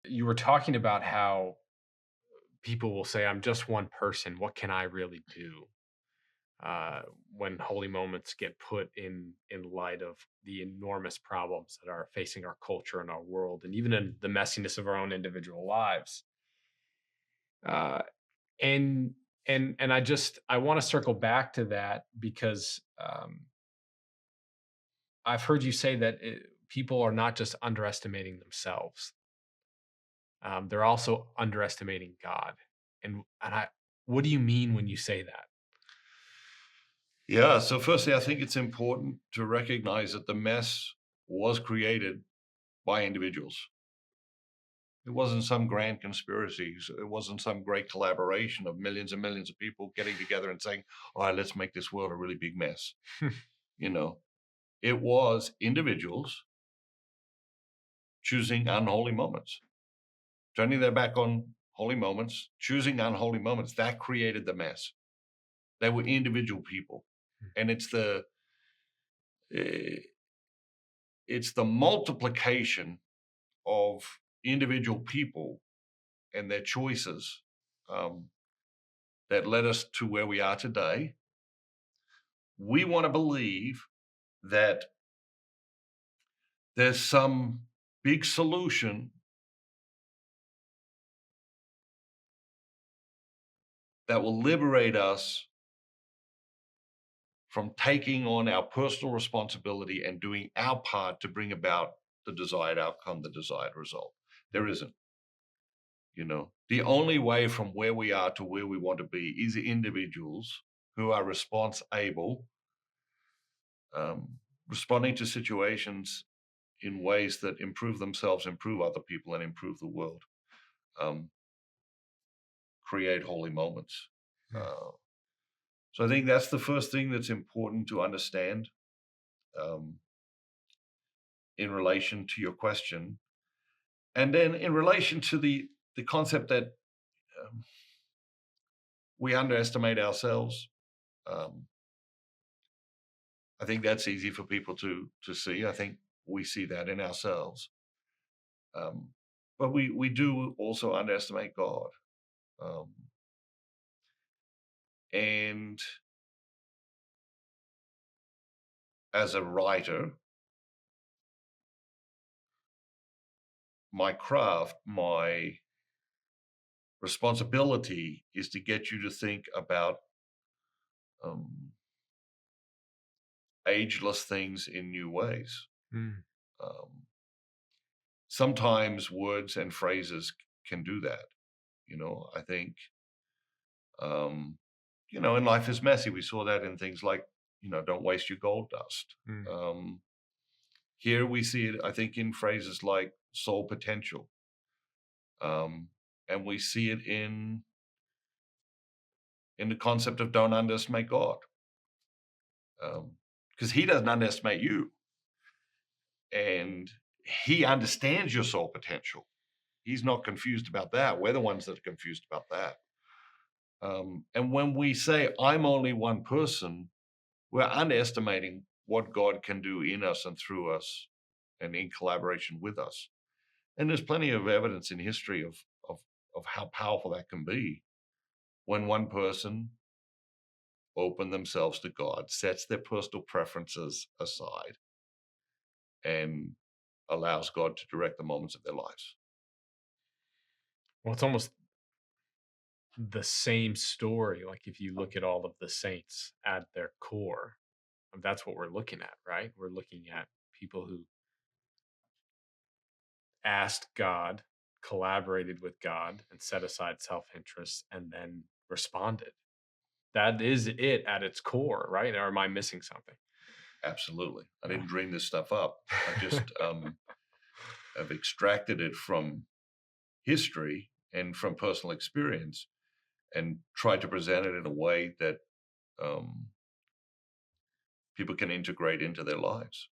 You were talking about how people will say, "I'm just one person. What can I really do?" Uh, when holy moments get put in light of the enormous problems that are facing our culture and our world, and even in the messiness of our own individual lives. Uh, and and I want to circle back to that because I've heard you say that people are not just underestimating themselves; they're also underestimating God. What do you mean when you say that? Yeah. So, firstly, I think it's important to recognize that the mess was created by individuals. It wasn't some grand conspiracy. It wasn't some great collaboration of millions and millions of people getting together and saying, all right, let's make this world a really big mess. You know, it was individuals choosing unholy moments, turning their back on holy moments, choosing unholy moments. That created the mess. They were individual people. And eh, it's the multiplication of individual people and their choices um, that led us to where we are today. We want to believe that there's some big solution that will liberate us from taking on our personal responsibility and doing our part to bring about the desired outcome, the desired result. There isn't. The only way from where we are to where we want to be is individuals who are response able, responding to situations in ways that improve themselves, improve other people, and improve the world. Um, create holy moments. Hmm. Uh, so I think that's the first thing that's important to understand um, in relation to your question, and then in relation to the concept that um, we underestimate ourselves. Um, I think that's easy for people to see. I think we see that in ourselves, um, but we do also underestimate God. Um, and as a writer, my craft, my responsibility is to get you to think about um, ageless things in new ways. Hmm. Um, Sometimes words and phrases can do that. I think, um, in Life is Messy, we saw that in things like, don't waste your gold dust. Hmm. Um, Here we see it, I think, in phrases like soul potential. Um, and we see it in the concept of don't underestimate God. Because he doesn't underestimate you. And he understands your soul potential. He's not confused about that. We're the ones that are confused about that. And when we say, I'm only one person, we're underestimating what God can do in us and through us and in collaboration with us. And there's plenty of evidence in history of how powerful that can be when one person open themselves to God, sets their personal preferences aside, and allows God to direct the moments of their lives. Well, it's almost the same story. Like if you look at all of the saints at their core, that's what we're looking at, right? We're looking at people who asked God, collaborated with God, and set aside self interest and then responded. That is it at its core, right? Or am I missing something? Absolutely. I Yeah. didn't dream this stuff up. I just have extracted it from history and from personal experience and tried to present it in a way that um, people can integrate into their lives.